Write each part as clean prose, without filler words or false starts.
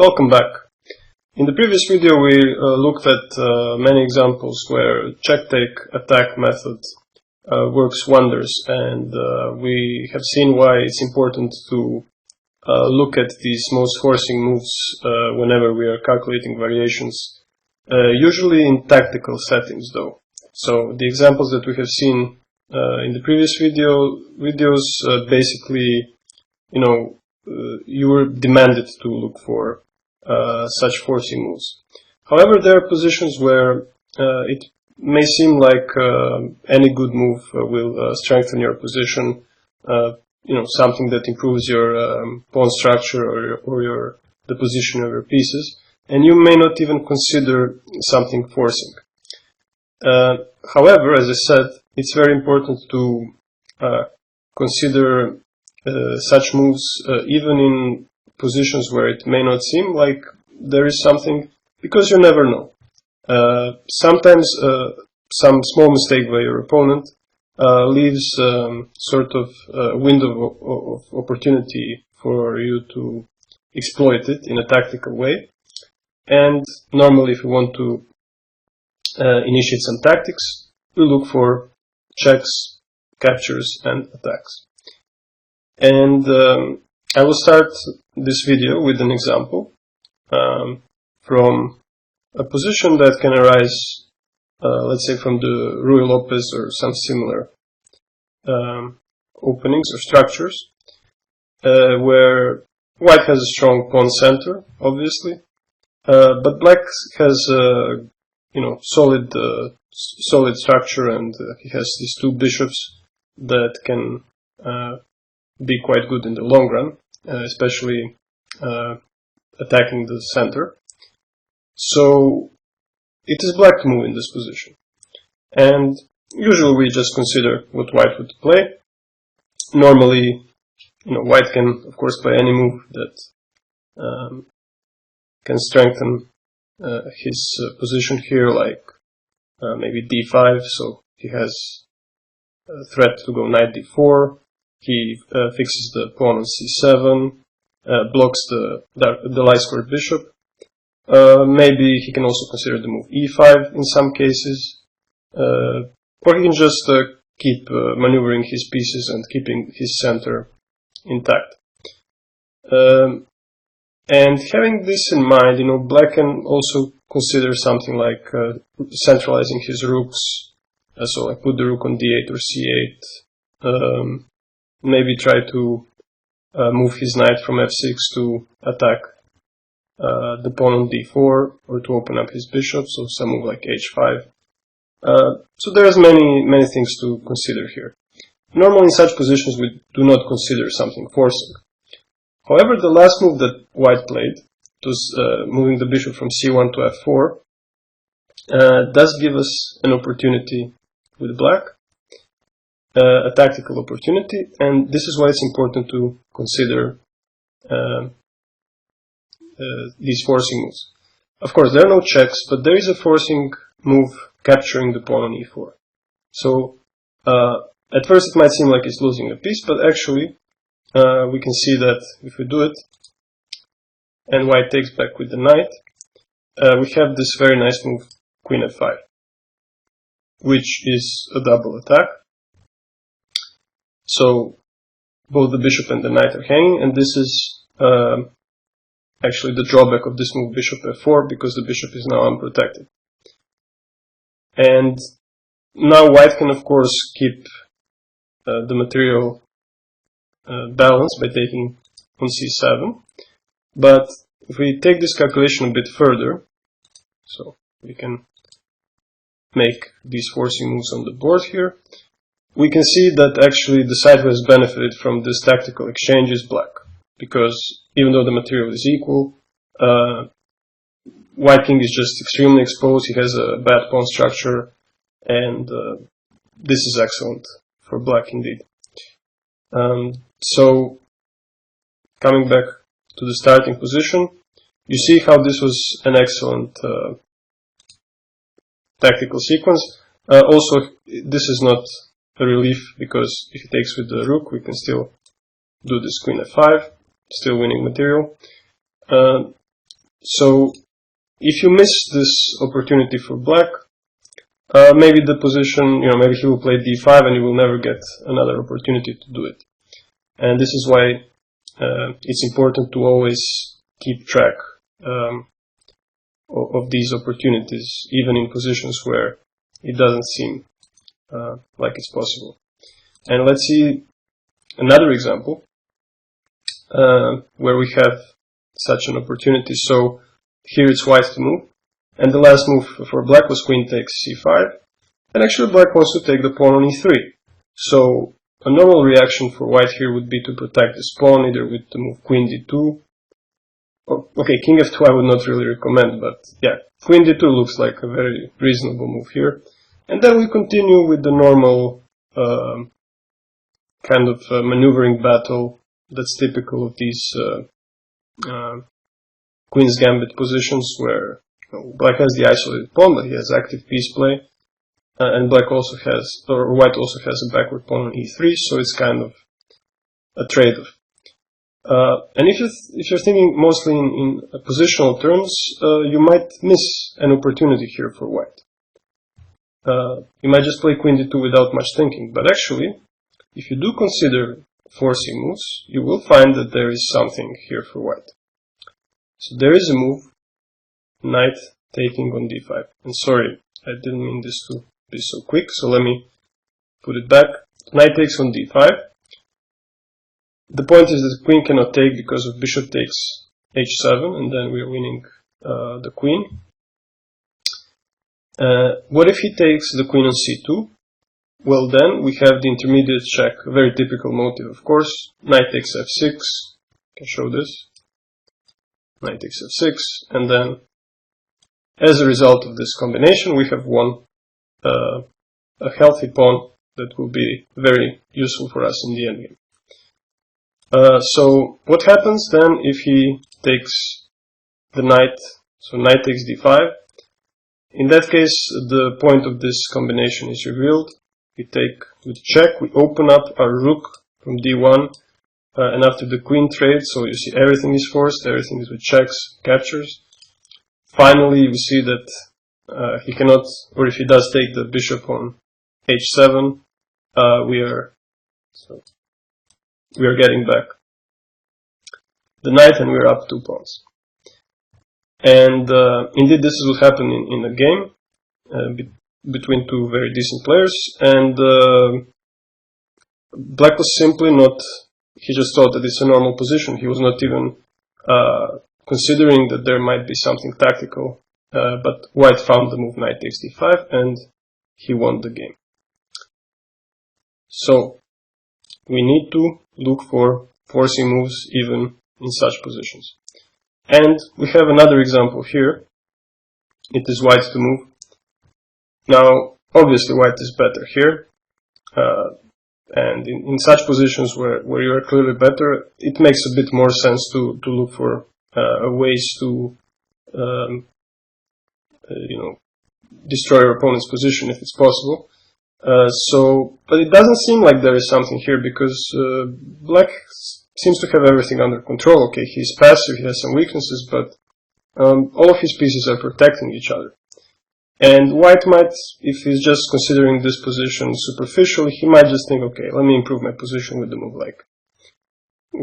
Welcome back. In the previous video we looked at many examples where check-take attack method works wonders, and we have seen why it's important to look at these most forcing moves whenever we are calculating variations, usually in tactical settings though. So the examples that we have seen in the previous videos basically, you were demanded to look for such forcing moves. However, there are positions where it may seem like any good move will strengthen your position, something that improves your pawn structure or the position of your pieces, and you may not even consider something forcing. However, as I said, it's very important to consider such moves even in positions where it may not seem like there is something, because you never know. Sometimes some small mistake by your opponent leaves sort of a window of opportunity for you to exploit it in a tactical way. And normally if you want to initiate some tactics, we look for checks, captures, and attacks. And I will start this video with an example from a position that can arise, let's say, from the Ruy Lopez or some similar openings or structures, where white has a strong pawn center, obviously, but black has a solid structure, and he has these two bishops that can be quite good in the long run, especially attacking the center. So it is black to move in this position, and usually we just consider what white would play. Normally, white can of course play any move that can strengthen his position here, like maybe d5, so he has a threat to go knight d4. He fixes the pawn on c7, blocks the light square bishop. Maybe he can also consider the move e5 in some cases, or he can just keep maneuvering his pieces and keeping his center intact. And having this in mind, black can also consider something like centralizing his rooks. So I put the rook on d8 or c8. Maybe try to move his knight from f6 to attack the pawn on d4, or to open up his bishop, so some move like h5. So there's many things to consider here. Normally in such positions we do not consider something forcing. However, the last move that white played, it was moving the bishop from c1 to f4, does give us an opportunity with black. A tactical opportunity, and this is why it's important to consider these forcing moves. Of course, there are no checks, but there is a forcing move capturing the pawn on e4. So at first it might seem like it's losing a piece, but actually we can see that if we do it and white takes back with the knight, we have this very nice move, queen f5, which is a double attack. So both the bishop and the knight are hanging, and this is actually the drawback of this move, bishop f4, because the bishop is now unprotected. And now white can of course keep the material balance by taking on c7, but if we take this calculation a bit further, so we can make these forcing moves on the board here, we can see that actually the side who has benefited from this tactical exchange is black, because even though the material is equal, white king is just extremely exposed. He has a bad pawn structure, and this is excellent for black indeed. So coming back to the starting position, you see how this was an excellent tactical sequence. Also, this is not a relief, because if he takes with the rook, we can still do this queen f5, still winning material. So if you miss this opportunity for black, maybe the position, maybe he will play d5 and you will never get another opportunity to do it. And this is why it's important to always keep track of these opportunities, even in positions where it doesn't seem like it's possible. And let's see another example where we have such an opportunity. So here it's white to move, and the last move for black was queen takes c5, and actually black wants to take the pawn on e3. So a normal reaction for white here would be to protect this pawn, either with the move queen d2, or, okay, king f2 I would not really recommend, but yeah, queen d2 looks like a very reasonable move here. And then we continue with the normal kind of maneuvering battle that's typical of these Queen's Gambit positions, where black has the isolated pawn, but he has active piece play, and black also has, or white also has a backward pawn on e3, so it's kind of a trade-off. And if you're thinking mostly in positional terms, you might miss an opportunity here for white. You might just play queen d2 without much thinking, but actually, if you do consider forcing moves, you will find that there is something here for white. So there is a move, knight taking on d5. And sorry, I didn't mean this to be so quick, so let me put it back. Knight takes on d5. The point is that the queen cannot take because of bishop takes h7, and then we are winning the queen. What if he takes the queen on c2? Well, then we have the intermediate check, a very typical motive, of course. Knight takes f6. I can show this. Knight takes f6, and then as a result of this combination, we have won a healthy pawn that will be very useful for us in the endgame. So what happens then if he takes the knight? So knight takes d5. In that case, the point of this combination is revealed. We take with check, we open up our rook from d1, and after the queen trade, so you see everything is forced, everything is with checks, captures. Finally, we see that he cannot, or if he does take the bishop on h7, we are getting back the knight, and we are up 2 pawns. And indeed, this is what happened in a game between two very decent players, and black was simply not, he just thought that it's a normal position. He was not even considering that there might be something tactical, but white found the move knight takes d5, and he won the game. So we need to look for forcing moves even in such positions. And we have another example here. It is white to move. Now, obviously white is better here, and in such positions where you are clearly better, it makes a bit more sense to look for ways to destroy your opponent's position if it's possible. But it doesn't seem like there is something here, because black seems to have everything under control. Okay, he's passive, he has some weaknesses, but all of his pieces are protecting each other. And white might, if he's just considering this position superficially, he might just think, okay, let me improve my position with the move like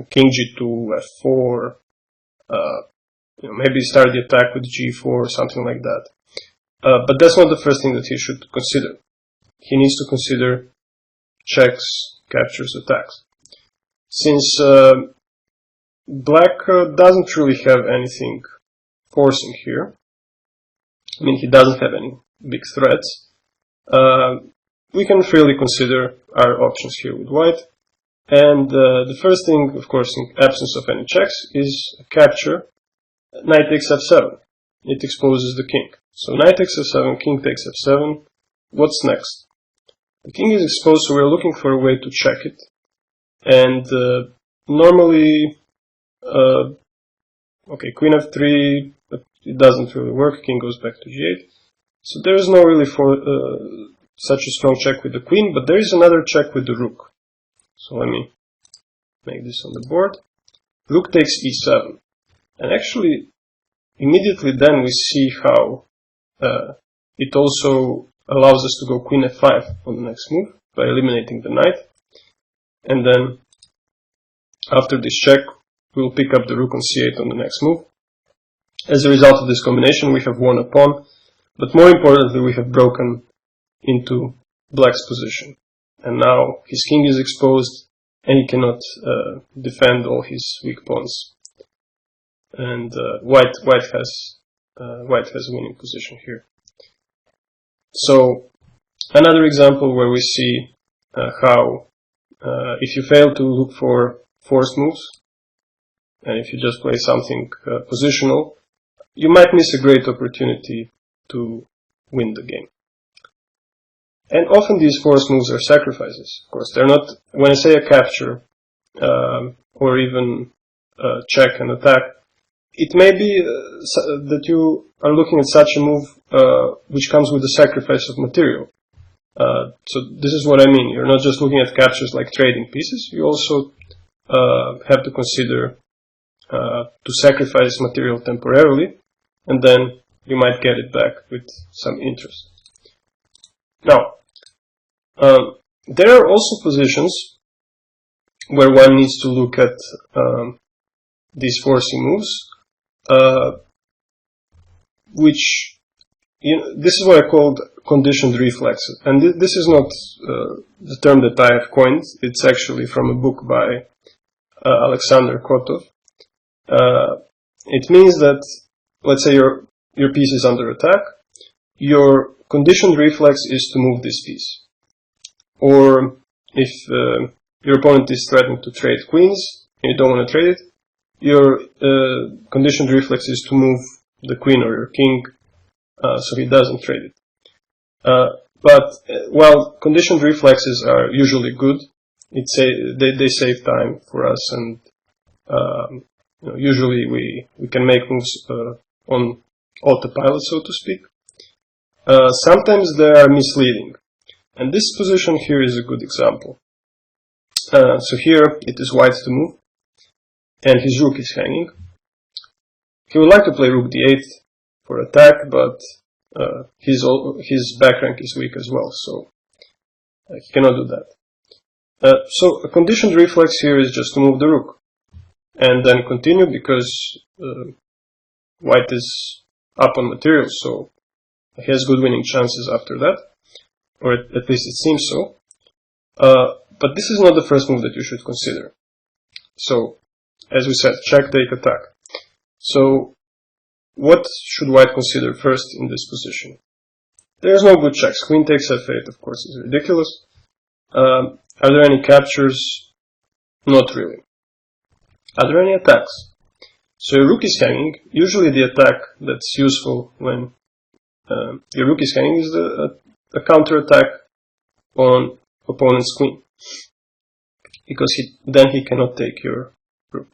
king g2, f4, maybe start the attack with g4 or something like that. But that's not the first thing that he should consider. He needs to consider checks, captures, attacks. Since black doesn't really have anything forcing here, I mean, he doesn't have any big threats, we can freely consider our options here with white. And the first thing, of course, in absence of any checks, is a capture. Knight takes f7. It exposes the king. So knight takes f7, king takes f7. What's next? The king is exposed, so we're looking for a way to check it. And normally, okay, queen f3, but it doesn't really work. King goes back to g8. So there is no really such a strong check with the queen, but there is another check with the rook. So let me make this on the board. Rook takes e7. And actually, immediately then we see how it also allows us to go queen f5 on the next move by eliminating the knight. And then after this check, we'll pick up the rook on c8 on the next move. As a result of this combination, we have won a pawn, but more importantly, we have broken into black's position. And now his king is exposed, and he cannot defend all his weak pawns. And white has a winning position here. So another example where we see how if you fail to look for forced moves, and if you just play something positional, you might miss a great opportunity to win the game. And often these forced moves are sacrifices. Of course, they're not, when I say a capture, or even a check and attack, it may be that you are looking at such a move which comes with the sacrifice of material. So this is what I mean. You're not just looking at captures like trading pieces. You also have to consider to sacrifice material temporarily, and then you might get it back with some interest. Now, there are also positions where one needs to look at these forcing moves, which, this is what I called conditioned reflexes. And this is not the term that I have coined. It's actually from a book by Alexander Kotov. It means that, let's say your piece is under attack. Your conditioned reflex is to move this piece. Or if your opponent is threatening to trade queens and you don't want to trade it, your conditioned reflex is to move the queen or your king so he doesn't trade it. But while conditioned reflexes are usually good, they save time for us, and usually we can make moves on autopilot, so to speak. Sometimes they are misleading, and this position here is a good example. So here it is white to move, and his rook is hanging. He would like to play rook d8 for attack, but his back rank is weak as well, so he cannot do that. So a conditioned reflex here is just to move the rook, and then continue, because white is up on material, so he has good winning chances after that, or at least it seems so. But this is not the first move that you should consider. So, as we said, check, take, attack. So, what should white consider first in this position? There's no good checks. Queen takes f8, of course, is ridiculous. Are there any captures? Not really. Are there any attacks? So your rook is hanging. Usually the attack that's useful when your rook is hanging is a counter-attack on opponent's queen, because then he cannot take your rook.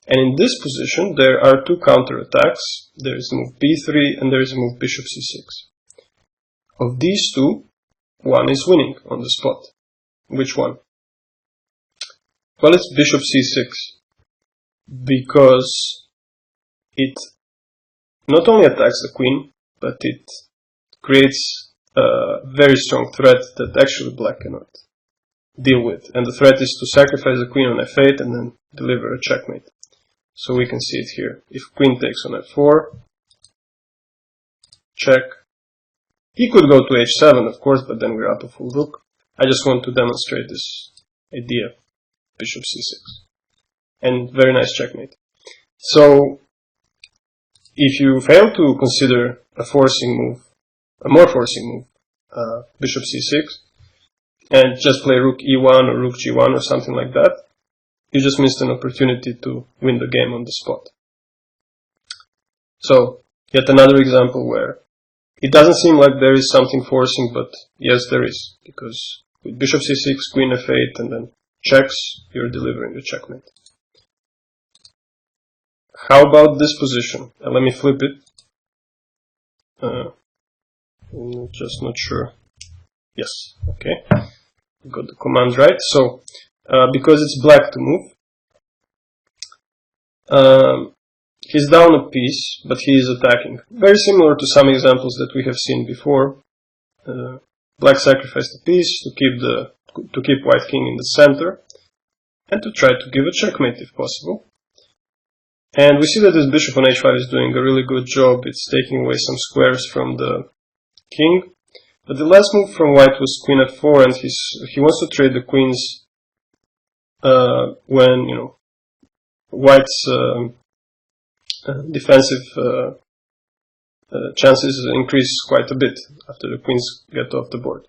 And in this position, there are two counter-attacks. There is a move b3 and there is a move bishop c6. Of these two, one is winning on the spot. Which one? Well, it's bishop c6, because it not only attacks the queen, but it creates a very strong threat that actually black cannot deal with. And the threat is to sacrifice the queen on f8 and then deliver a checkmate. So we can see it here. If queen takes on f4, check. He could go to h7, of course, but then we're out of full rook. I just want to demonstrate this idea. Bishop c6. And very nice checkmate. So, if you fail to consider a more forcing move, bishop c6, and just play rook e1 or rook g1 or something like that, you just missed an opportunity to win the game on the spot. So, yet another example where it doesn't seem like there is something forcing, but yes, there is, because with bishop c6, queen f8, and then checks, you're delivering the checkmate. How about this position? Let me flip it. I'm just not sure. Yes, okay. Got the command right. So, because it's black to move, he's down a piece, but he is attacking. Very similar to some examples that we have seen before. Black sacrificed a piece to keep white king in the center, and to try to give a checkmate if possible. And we see that this bishop on h5 is doing a really good job. It's taking away some squares from the king. But the last move from white was queen f4, and he wants to trade the queens when, you know, white's defensive chances increase quite a bit after the queens get off the board.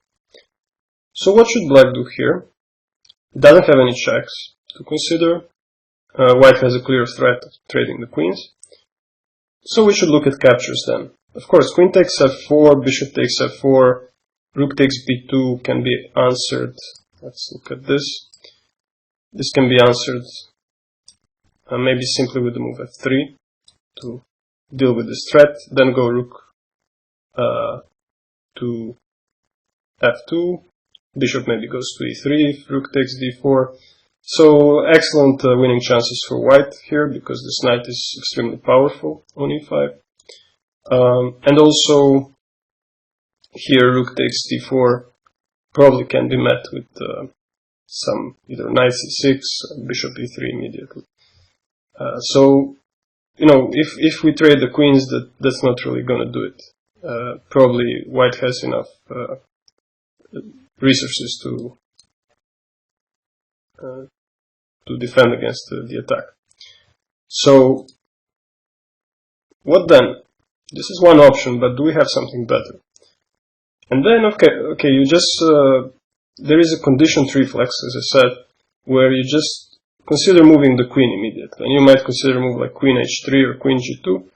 So what should black do here? It doesn't have any checks to consider. White has a clear threat of trading the queens. So we should look at captures then. Of course, queen takes f4, bishop takes f4, rook takes b2 can be answered. Let's look at this. This can be answered maybe simply with the move f3 to deal with this threat. Then go rook to f2. Bishop maybe goes to e3, rook takes d4. So excellent winning chances for white here, because this knight is extremely powerful on e5. And also here rook takes d4 probably can be met with some either knight c6, bishop e3 immediately. So, you know, if we trade the queens, that's not really going to do it. Probably white has enough resources to defend against the attack. So, what then? This is one option, but do we have something better? And then, okay, you just there is a conditioned reflex, as I said, where you just consider moving the queen immediately, and you might consider a move like queen h3 or queen g2.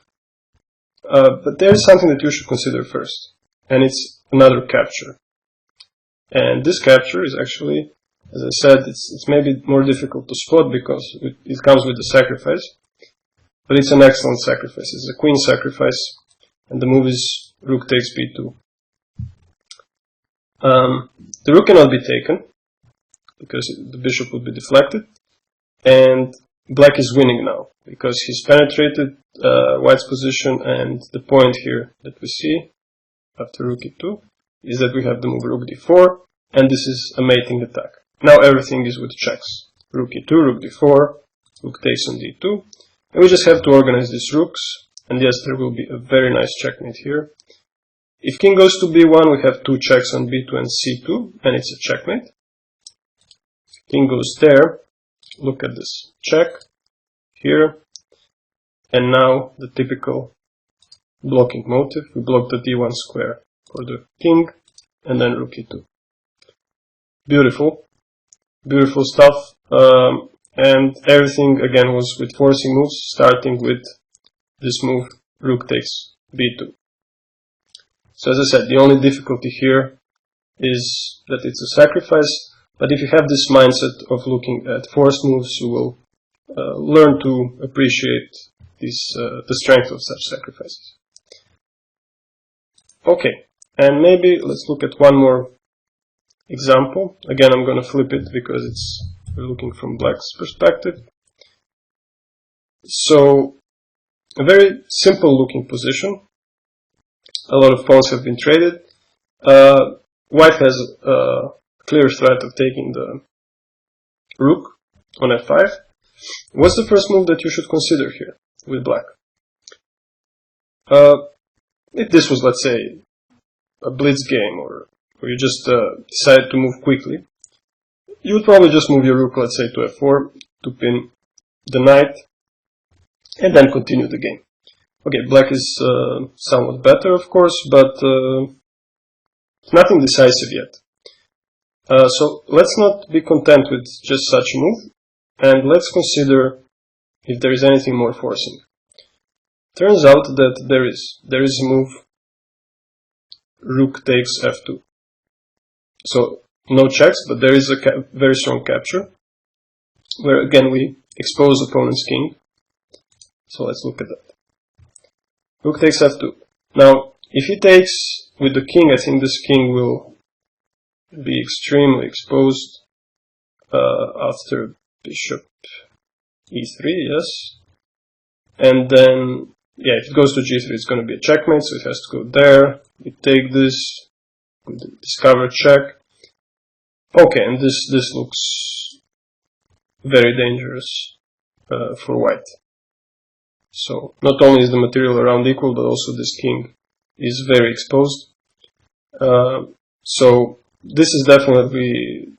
But there is something that you should consider first, and it's another capture. And this capture is actually, as I said, it's maybe more difficult to spot because it comes with a sacrifice, but it's an excellent sacrifice. It's a queen sacrifice, and the move is rook takes b2. The rook cannot be taken because the bishop would be deflected, and black is winning now because he's penetrated white's position, and the point here that we see after rook e2 is that we have the move rook d4, and this is a mating attack. Now everything is with checks. Rook e2, rook d4, rook takes on d2, and we just have to organize these rooks, and yes, there will be a very nice checkmate here. If king goes to b1, we have two checks on b2 and c2, and it's a checkmate. If king goes there, look at this check here, and now the typical blocking motive. We block the d1 square for the king, and then rook e2. Beautiful, beautiful stuff, and everything again was with forcing moves, starting with this move, rook takes b2. So as I said, the only difficulty here is that it's a sacrifice, but if you have this mindset of looking at forced moves, you will learn to appreciate the strength of such sacrifices. Okay, and maybe let's look at one more example. Again, I'm going to flip it because we're looking from black's perspective. So, a very simple looking position. A lot of pawns have been traded. White has a clear threat of taking the rook on f5. What's the first move that you should consider here with black? If this was, let's say, a blitz game, or you just decided to move quickly, you would probably just move your rook, let's say, to f4 to pin the knight, and then continue the game. Okay, black is somewhat better, of course, but nothing decisive yet. So let's not be content with just such a move, and let's consider if there is anything more forcing. Turns out that there is a move, rook takes f2. So no checks, but there is a very strong capture, where again we expose opponent's king. So let's look at that. Rook takes f2. Now, if he takes with the king, I think this king will be extremely exposed after bishop e3, yes. and then, yeah, if it goes to g3, it's going to be a checkmate, so it has to go there. We take this, discover check. Okay, and this looks very dangerous for white. So not only is the material around equal, but also this king is very exposed. So this is definitely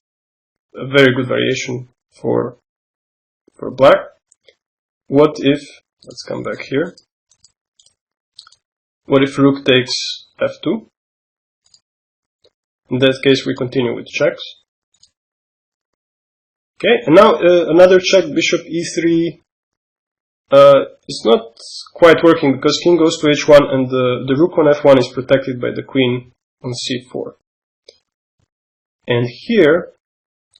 a very good variation for black. What if, let's come back here, what if rook takes f2? In that case we continue with checks. Okay, and now another check, bishop e3, it's not quite working because king goes to h1 and the rook on f1 is protected by the queen on c4. And here,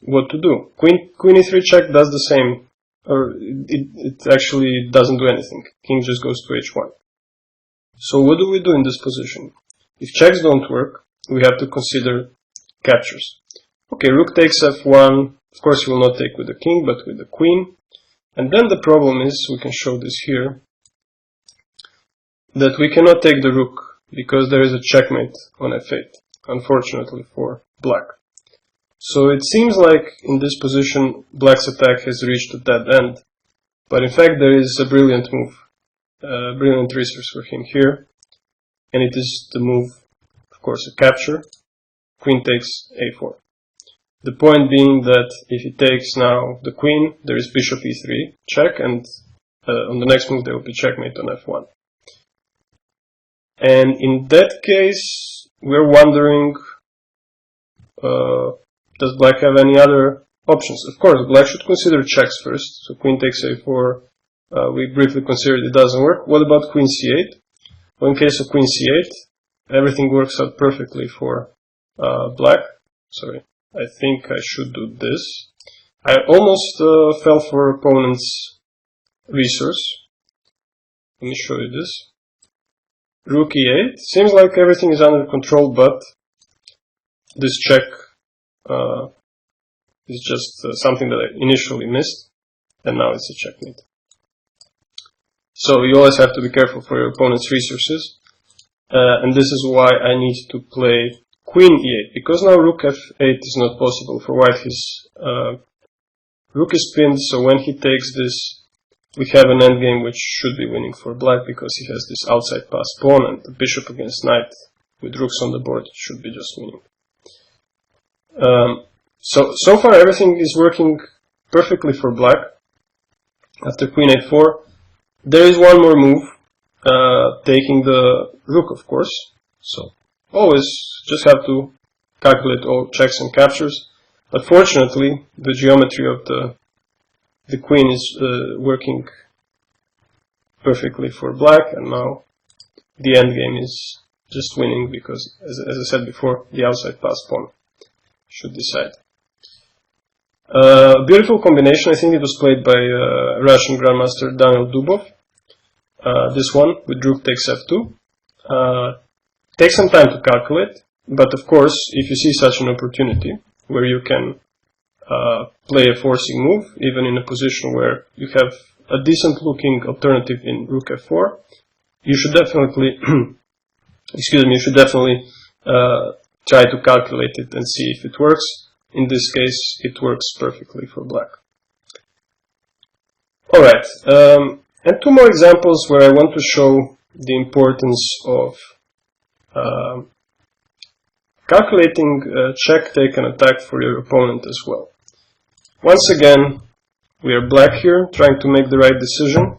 what to do? Queen e3 check does the same, or it actually doesn't do anything. King just goes to h1. So what do we do in this position? If checks don't work, we have to consider captures. Okay, rook takes f1. Of course, he will not take with the king, but with the queen. And then the problem is, we can show this here, that we cannot take the rook because there is a checkmate on f8, unfortunately for black. So it seems like in this position, black's attack has reached a dead end. But in fact, there is a brilliant move, a brilliant resource for him here. And it is the move, of course, a capture. Queen takes a4. The point being that if he takes now the queen, there is bishop e3, check, and on the next move there will be checkmate on f1. And in that case, we're wondering, does black have any other options? Of course, black should consider checks first. So queen takes a4, we briefly considered it doesn't work. What about queen c8? Well, in case of queen c8, everything works out perfectly for black. Sorry, I think I should do this. I almost fell for opponent's resource. Let me show you this. Rook e8. Seems like everything is under control, but this check is just something that I initially missed, and now it's a checkmate. So you always have to be careful for your opponent's resources, and this is why I need to play queen e8, because now rook f8 is not possible for white. His rook is pinned, so when he takes this, we have an endgame which should be winning for black, because he has this outside pass pawn, and the bishop against knight with rooks on the board should be just winning. So far everything is working perfectly for black. After queen a4, there is one more move, taking the rook, of course. So always just have to calculate all checks and captures. But fortunately, the geometry of the queen is working perfectly for black, and now the endgame is just winning because, as I said before, the outside pass pawn should decide. Beautiful combination. I think it was played by Russian Grandmaster Daniel Dubov. This one with rook takes f2. Takes some time to calculate, but of course, if you see such an opportunity where you can play a forcing move, even in a position where you have a decent looking alternative in rook f4, you should definitely, try to calculate it and see if it works. In this case, it works perfectly for black. Alright, and two more examples where I want to show the importance of calculating check, take, and attack for your opponent as well. Once again, we are black here, trying to make the right decision.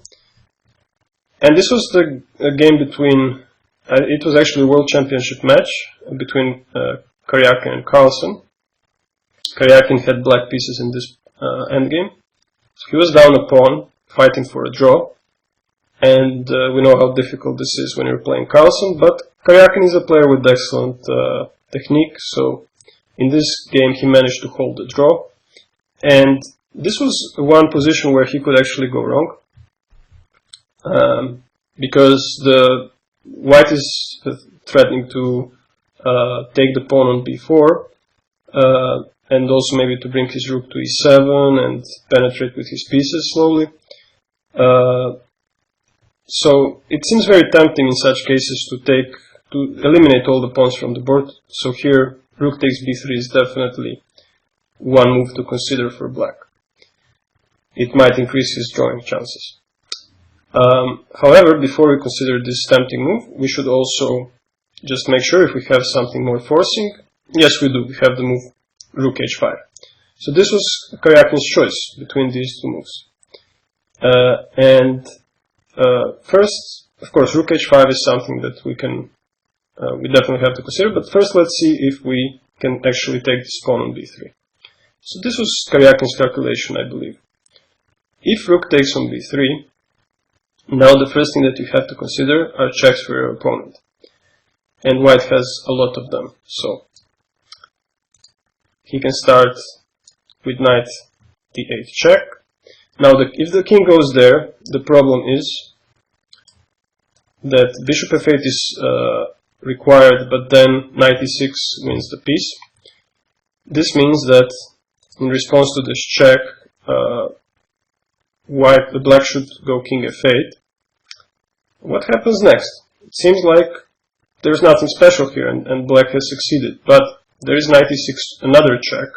And this was the game between, it was actually a world championship match between Karyakin and Carlsen. Karyakin had black pieces in this endgame. So he was down a pawn, fighting for a draw. And we know how difficult this is when you're playing Carlsen, but Karyakin is a player with excellent technique, so in this game he managed to hold the draw. And this was one position where he could actually go wrong, because the white is threatening to take the pawn on b4, and also maybe to bring his rook to e7 and penetrate with his pieces slowly. So it seems very tempting in such cases to eliminate all the pawns from the board. So here, rook takes b3 is definitely one move to consider for black. It might increase his drawing chances. However, before we consider this tempting move, we should also just make sure if we have something more forcing. Yes, we do. We have the move rook h5. So this was Karyakin's choice between these two moves. First, of course, rook h5 is something that we definitely have to consider. But first, let's see if we can actually take this pawn on b3. So this was Karyakin's calculation, I believe. If rook takes on b3, now the first thing that you have to consider are checks for your opponent. And white has a lot of them. So he can start with knight d8 check. Now if the king goes there, the problem is that bishop f8 is required, but then knight e6 wins the piece. This means that in response to this check, the black should go king f8. What happens next? It seems like there's nothing special here, and black has succeeded. But there is knight e6, another check.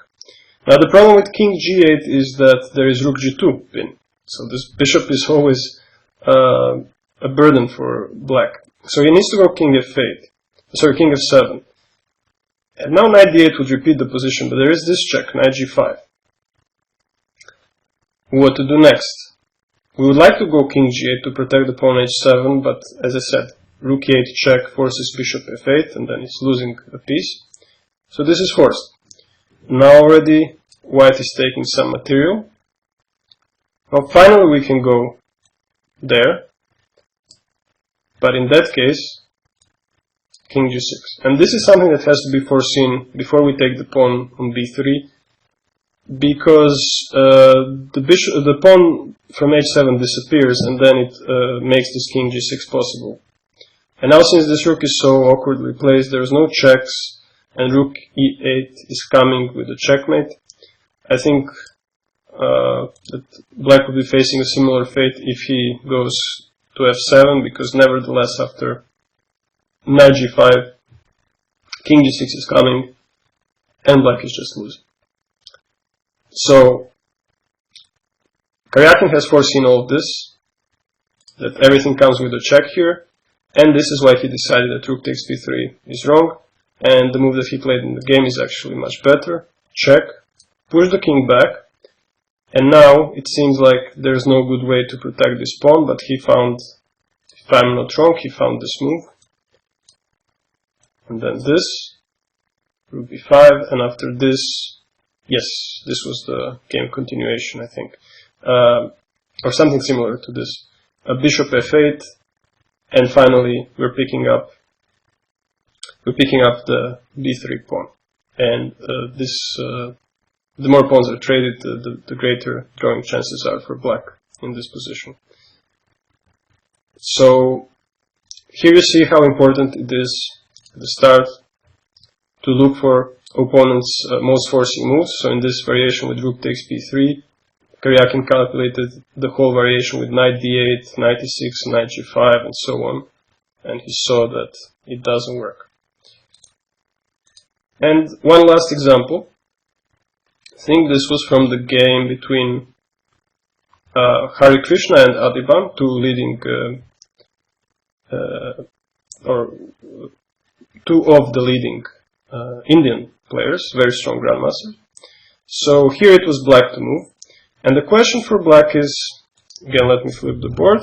Now the problem with king g8 is that there is rook g2 pin. So this bishop is always a burden for black. So he needs to go king f8. Sorry, king f7. And now knight d8 would repeat the position, but there is this check, knight g5. What to do next? We would like to go king g8 to protect the pawn h7, but as I said, rook e8 check forces bishop f8, and then it's losing a piece. So this is forced. Now already white is taking some material. Well, finally we can go there, but in that case, king g6. And this is something that has to be foreseen before we take the pawn on b3, because the pawn from h7 disappears, and then it makes this king g6 possible. And now since this rook is so awkwardly placed, there's no checks, and rook e8 is coming with a checkmate. I think that black would be facing a similar fate if he goes to f7, because nevertheless after knight g5, king g6 is coming, and black is just losing. So Karyakin has foreseen all of this, that everything comes with a check here, and this is why he decided that rook takes b3 is wrong, and the move that he played in the game is actually much better. Check, push the king back, and now it seems like there's no good way to protect this pawn, but he found, if I'm not wrong, he found this move. And then this, rook b5, and after this, yes, this was the game continuation, I think. Or something similar to this. A bishop f8, and finally we're picking up the b3 pawn. And the more pawns are traded, the greater drawing chances are for black in this position. So here you see how important it is at the start to look for opponent's most forcing moves. So in this variation with rook takes b3, Karyakin calculated the whole variation with knight d8, knight e6, knight g5, and so on, and he saw that it doesn't work. And one last example. I think this was from the game between Hari Krishna and Adiban, two leading or two of the leading Indian players, very strong grandmasters. So here it was black to move. And the question for black is, again, let me flip the board.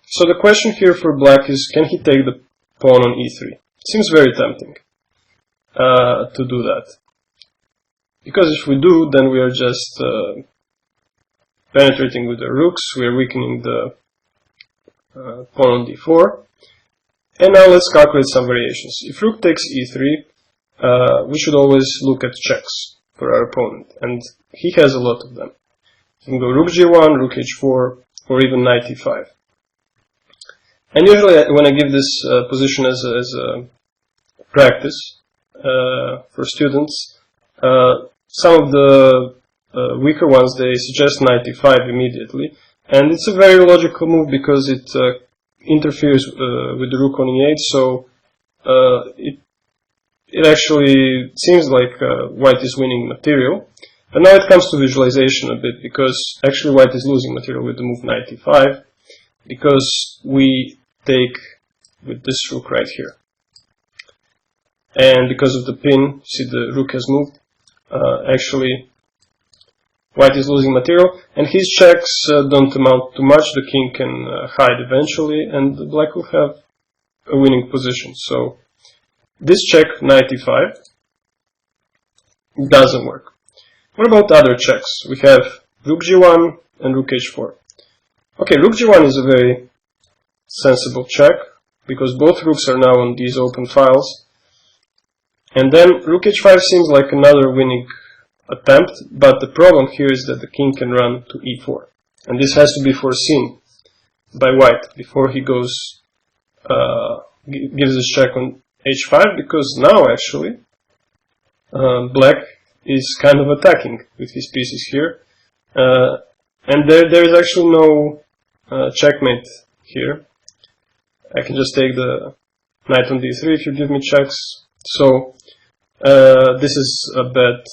So the question here for black is, can he take the pawn on e3? Seems very tempting to do that. Because if we do, then we are just penetrating with the rooks, we are weakening the pawn on d4. And now let's calculate some variations. If rook takes e3, we should always look at checks for our opponent, and he has a lot of them. You can go rook g1, rook h4, or even knight e5. And usually when I give this position as a practice for students, some of the weaker ones, they suggest knight e5 immediately, And it's a very logical move because it interferes with the rook on e8, so it actually seems like white is winning material. But now it comes to visualization a bit, because actually white is losing material with the move knight e5, because we take with this rook right here. And because of the pin, see the rook has moved, actually white is losing material, and his checks don't amount to much. The king can hide eventually, and black will have a winning position. So this check, knight e5, doesn't work. What about other checks? We have rook g1 and rook h4. Okay, rook g1 is a very sensible check, because both rooks are now on these open files. And then rook h5 seems like another winning attempt, but the problem here is that the king can run to e4. And this has to be foreseen by white before he goes, gives this check on h5, because now actually black is kind of attacking with his pieces here. And there is actually no checkmate here. I can just take the knight on d3 if you give me checks. So this is a bad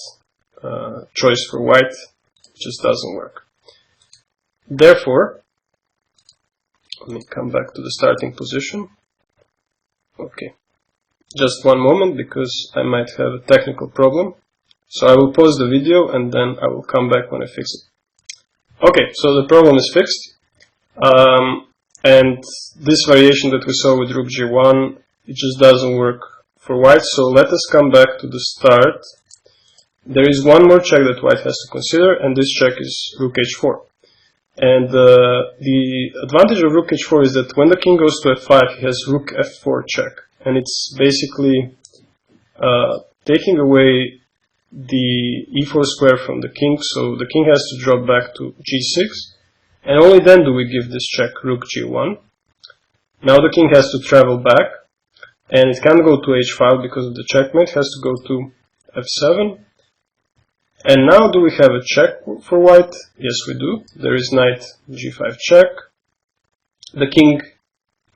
choice for white. It just doesn't work. Therefore, let me come back to the starting position. Okay, just one moment, because I might have a technical problem. So I will pause the video and then I will come back when I fix it. Okay, so the problem is fixed. And this variation that we saw with rook g1, it just doesn't work for white. So let us come back to the start. There is one more check that white has to consider, and this check is rook h4. And the advantage of rook h4 is that when the king goes to f5, he has rook f4 check. And it's basically taking away the e4 square from the king, so the king has to drop back to g6. And only then do we give this check rook g1. Now the king has to travel back, and it can't go to h5 because of the checkmate, it has to go to f7. And now do we have a check for white? Yes, we do. There is knight g5 check. The king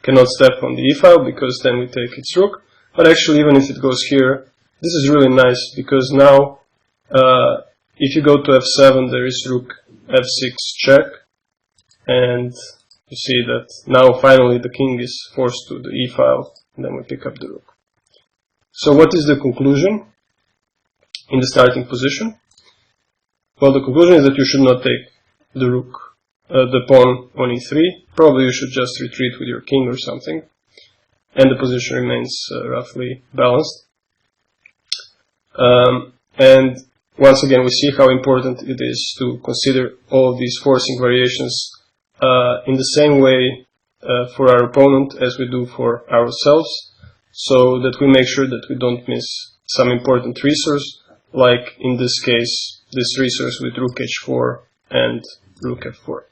cannot step on the e file because then we take its rook. But actually, even if it goes here, this is really nice, because now if you go to f7, there is rook f6 check. And you see that now finally the king is forced to the e file, and then we pick up the rook. So what is the conclusion in the starting position? Well, the conclusion is that you should not take the rook, the pawn on e3. Probably you should just retreat with your king or something, and the position remains roughly balanced. And once again, we see how important it is to consider all of these forcing variations in the same way for our opponent as we do for ourselves, so that we make sure that we don't miss some important resource, like in this case, this resource with rook h4 and rook f4.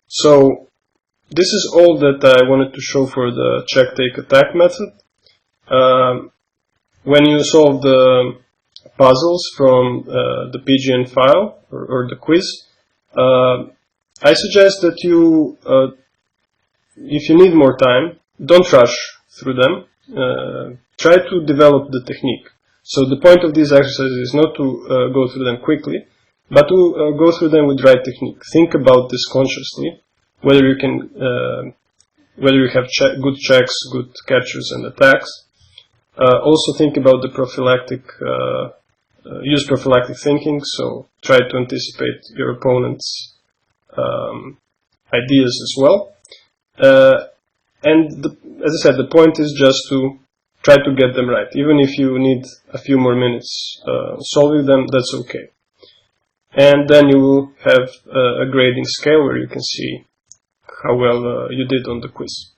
So this is all that I wanted to show for the check-take-attack method. When you solve the puzzles from the PGN file or the quiz, I suggest that you, if you need more time, don't rush through them. Try to develop the technique. So the point of these exercises is not to go through them quickly, but to go through them with right technique. Think about this consciously, whether you can, whether you have good checks, good captures and attacks. Also think about the prophylactic, use prophylactic thinking, so try to anticipate your opponent's ideas as well. And as I said, the point is just to try to get them right. Even if you need a few more minutes solving them, that's okay. And then you will have a grading scale where you can see how well you did on the quiz.